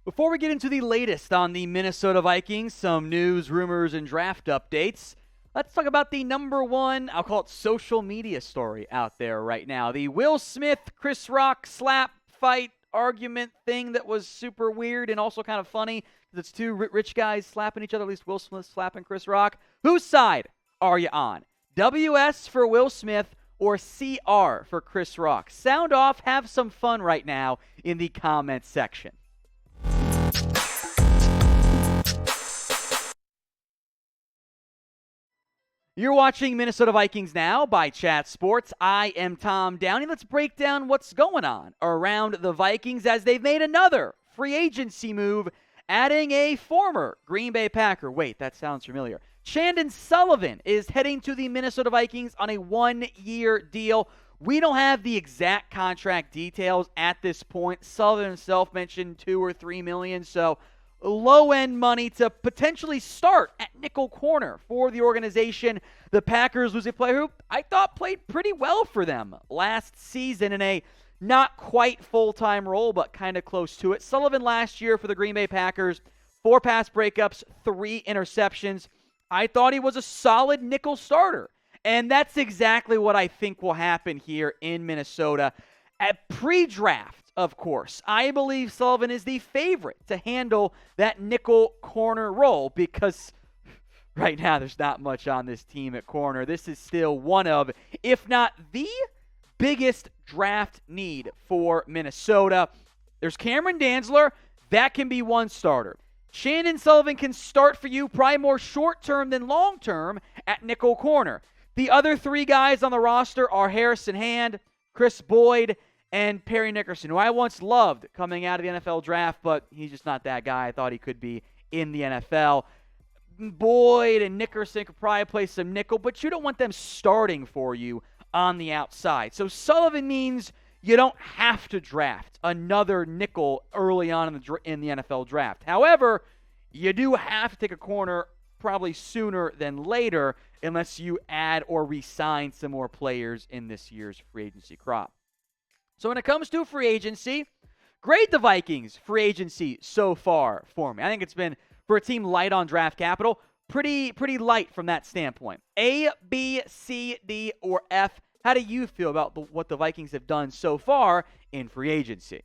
Before we get into the latest on the Minnesota Vikings, some news, rumors, and draft updates, let's talk about the number one, I'll call it social media story out there right now. The Will Smith, Chris Rock slap fight argument thing that was super weird and also kind of funny because it's two rich guys slapping each other, at least Will Smith slapping Chris Rock. Whose side are you on? WS for Will Smith or CR for Chris Rock? Sound off, have some fun right now in the comments section. You're watching Minnesota Vikings Now by Chat Sports. I am Tom Downey. Let's break down what's going on around the Vikings as they've made another free agency move, adding a former Green Bay Packer. Wait, that sounds familiar. Chandon Sullivan is heading to the Minnesota Vikings on a one-year deal. We don't have the exact contract details at this point. Sullivan himself mentioned $2 or $3 million, so low-end money to potentially start at nickel corner for the organization. The Packers lose a player who I thought played pretty well for them last season in a not quite full-time role, but kind of close to it. Sullivan last year for the Green Bay Packers, 4 pass breakups, 3 interceptions. I thought he was a solid nickel starter, and that's exactly what I think will happen here in Minnesota. At pre-draft, of course, I believe Sullivan is the favorite to handle that nickel corner role because right now there's not much on this team at corner. This is still one of, if not the biggest draft need for Minnesota. There's Cameron Dantzler. That can be one starter. Chandon Sullivan can start for you, probably more short-term than long-term at nickel corner. The other 3 guys on the roster are Hairston Hand, Chris Boyd, and Perry Nickerson, who I once loved coming out of the NFL draft, but he's just not that guy I thought he could be in the NFL. Boyd and Nickerson could probably play some nickel, but you don't want them starting for you on the outside. So Sullivan means you don't have to draft another nickel early on in the NFL draft. However, you do have to take a corner probably sooner than later unless you add or re-sign some more players in this year's free agency crop. So when it comes to free agency, grade the Vikings free agency so far for me. I think it's been, for a team light on draft capital, pretty light from that standpoint. A, B, C, D, or F. How do you feel about what the Vikings have done so far in free agency?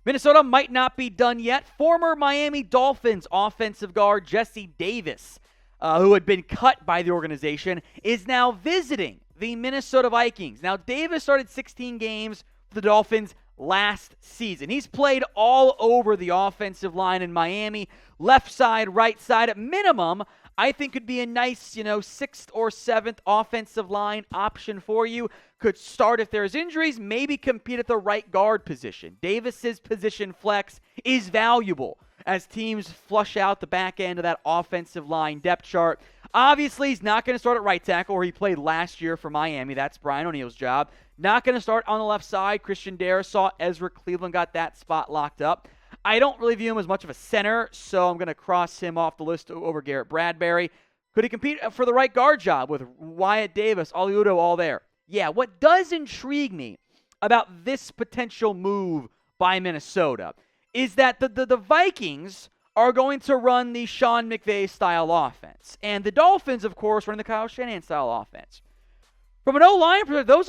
Minnesota might not be done yet. Former Miami Dolphins offensive guard Jesse Davis, who had been cut by the organization, is now visiting the Minnesota Vikings. Now, Davis started 16 games for the Dolphins last season. He's played all over the offensive line in Miami, left side, right side. At minimum, I think could be a nice, 6th or 7th offensive line option for you. Could start if there's injuries, maybe compete at the right guard position. Davis's position flex is valuable as teams flush out the back end of that offensive line depth chart. Obviously, he's not going to start at right tackle where he played last year for Miami. That's Brian O'Neill's job. Not going to start on the left side. Christian Darrisaw, Ezra Cleveland got that spot locked up. I don't really view him as much of a center, so I'm going to cross him off the list over Garrett Bradbury. Could he compete for the right guard job with Wyatt Davis, Aliudo, all there? Yeah, what does intrigue me about this potential move by Minnesota is that the Vikings are going to run the Sean McVay-style offense. And the Dolphins, of course, run the Kyle Shanahan-style offense. From an O-line perspective, those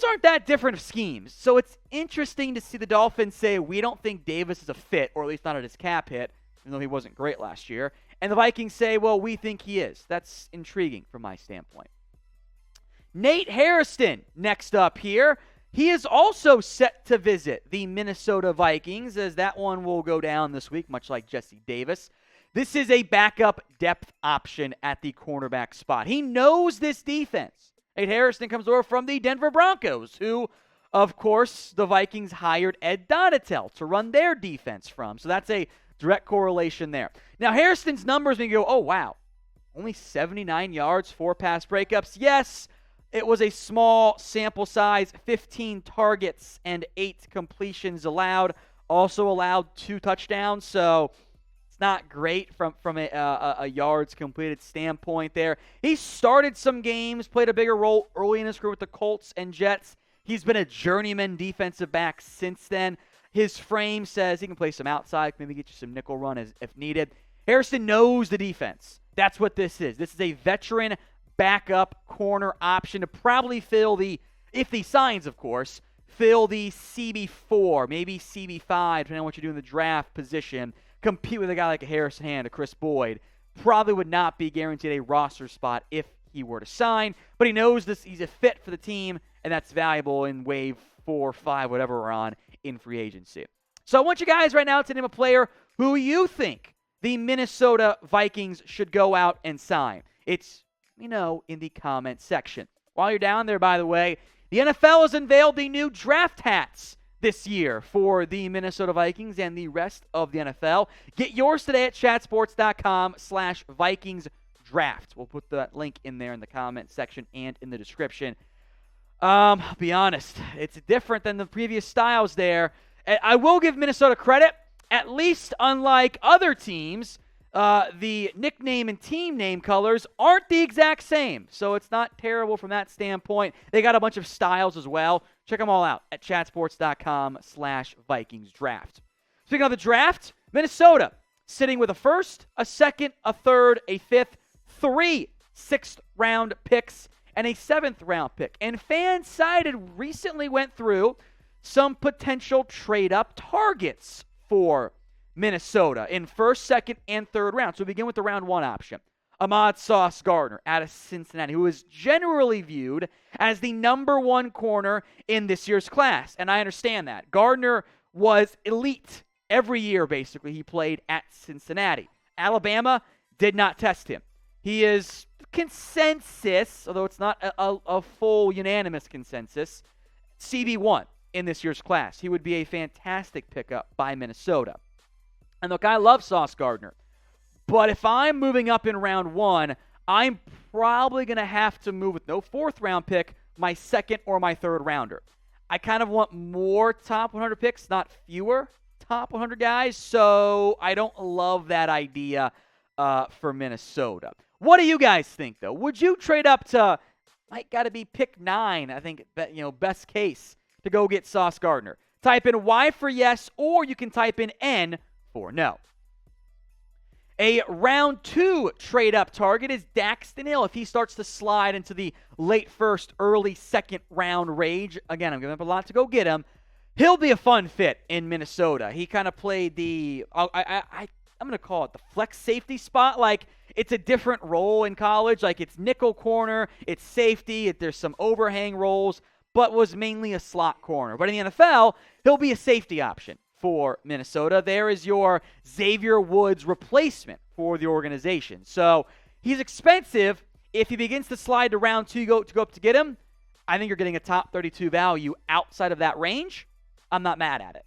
aren't that different of schemes. So it's interesting to see the Dolphins say, we don't think Davis is a fit, or at least not at his cap hit, even though he wasn't great last year. And the Vikings say, well, we think he is. That's intriguing from my standpoint. Nate Hairston, next up here. He is also set to visit the Minnesota Vikings, as that one will go down this week, much like Jesse Davis. This is a backup depth option at the cornerback spot. He knows this defense. Nate Hairston comes over from the Denver Broncos, who, of course, the Vikings hired Ed Donatel to run their defense from. So that's a direct correlation there. Now, Hairston's numbers make you go, oh, wow, only 79 yards, 4 pass breakups. Yes, it was a small sample size, 15 targets and 8 completions allowed. Also allowed 2 touchdowns, so it's not great from a yards completed standpoint there. He started some games, played a bigger role early in his career with the Colts and Jets. He's been a journeyman defensive back since then. His frame says he can play some outside, maybe get you some nickel run if needed. Hairston knows the defense. That's what this is. This is a veteran backup corner option to probably fill the, if he signs, of course, fill the CB4, maybe CB5, depending on what you do in the draft position. Compete with a guy like a Harrison Hand, a Chris Boyd. Probably would not be guaranteed a roster spot if he were to sign, but he knows this. He's a fit for the team, and that's valuable in wave 4, 5, whatever we're on in free agency. So I want you guys right now to name a player who you think the Minnesota Vikings should go out and sign. It's, in the comment section. While you're down there, by the way, the NFL has unveiled the new draft hats this year for the Minnesota Vikings and the rest of the NFL. Get yours today at chatsports.com/VikingsDraft. We'll put that link in there in the comment section and in the description. I'll be honest, it's different than the previous styles there. I will give Minnesota credit, at least unlike other teams, the nickname and team name colors aren't the exact same, so it's not terrible from that standpoint. They got a bunch of styles as well. Check them all out at chatsports.com/VikingsDraft. Speaking of the draft, Minnesota sitting with a first, a second, a third, a fifth, 3 sixth-round picks, and a 7th-round pick. And FanSided recently went through some potential trade-up targets for Minnesota in first, second, and third round. So we begin with the round 1 option. Ahmad Gardner out of Cincinnati, who is generally viewed as the number 1 corner in this year's class. And I understand that. Gardner was elite every year, basically, he played at Cincinnati. Alabama did not test him. He is consensus, although it's not a full unanimous consensus, CB1 in this year's class. He would be a fantastic pickup by Minnesota. And look, I love Sauce Gardner. But if I'm moving up in round 1, I'm probably going to have to move with no 4th-round pick, my 2nd or my 3rd rounder. I kind of want more top 100 picks, not fewer top 100 guys. So I don't love that idea for Minnesota. What do you guys think, though? Would you trade up to, might got to be pick 9, I think, best case, to go get Sauce Gardner? Type in Y for yes, or you can type in N for no. A round 2 trade-up target is Daxton Hill. If he starts to slide into the late first, early second round range, again, I'm giving up a lot to go get him. He'll be a fun fit in Minnesota. He kind of played the, I'm going to call it the flex safety spot. Like, it's a different role in college. Like, it's nickel corner, it's safety, there's some overhang roles, but was mainly a slot corner. But in the NFL, he'll be a safety option for Minnesota. There is your Xavier Woods replacement for the organization. So he's expensive. If he begins to slide to round 2, go up to get him, I think you're getting a top 32 value outside of that range. I'm not mad at it.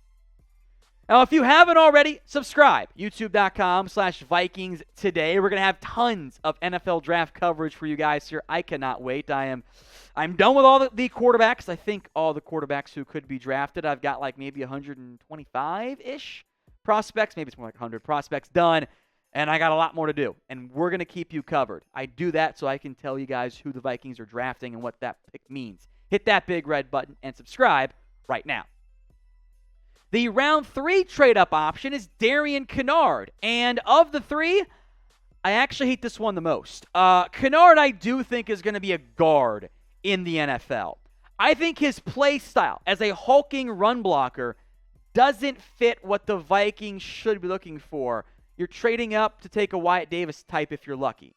Now, if you haven't already, subscribe. YouTube.com/Vikings today. We're going to have tons of NFL draft coverage for you guys here. I cannot wait. I'm done with all the quarterbacks. I think all the quarterbacks who could be drafted. I've got like maybe 125-ish prospects. Maybe it's more like 100 prospects done. And I got a lot more to do. And we're going to keep you covered. I do that so I can tell you guys who the Vikings are drafting and what that pick means. Hit that big red button and subscribe right now. The round 3 trade-up option is Darian Kinnard. And of the 3, I actually hate this one the most. Kinnard, I do think, is going to be a guard in the NFL. I think his play style as a hulking run blocker doesn't fit what the Vikings should be looking for. You're trading up to take a Wyatt Davis type if you're lucky.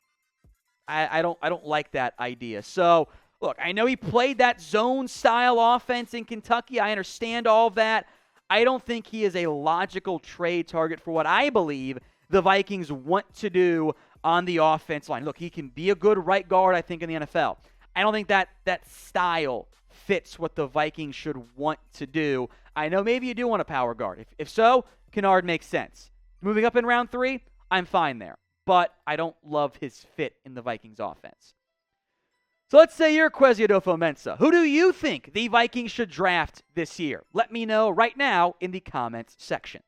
I don't like that idea. So, look, I know he played that zone-style offense in Kentucky. I understand all of that. I don't think he is a logical trade target for what I believe the Vikings want to do on the offense line. Look, he can be a good right guard, I think, in the NFL. I don't think that style fits what the Vikings should want to do. I know maybe you do want a power guard. If so, Kinnard makes sense. Moving up in round 3, I'm fine there. But I don't love his fit in the Vikings offense. So let's say you're Kwesi Adofo-Mensah. Who do you think the Vikings should draft this year? Let me know right now in the comments section.